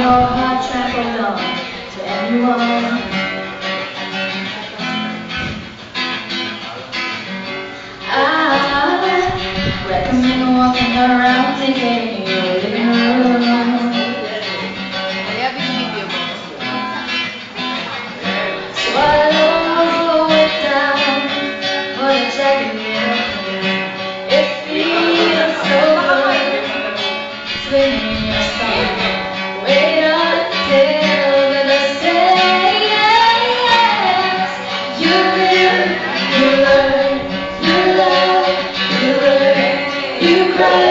heart trampled on to anyone. I recommend walking around thinking in your living room. So I lower it down, put a jacket in. It feels so good, swinging your song. Wait until the say yes. You live, you learn, you love, you learn, you cry.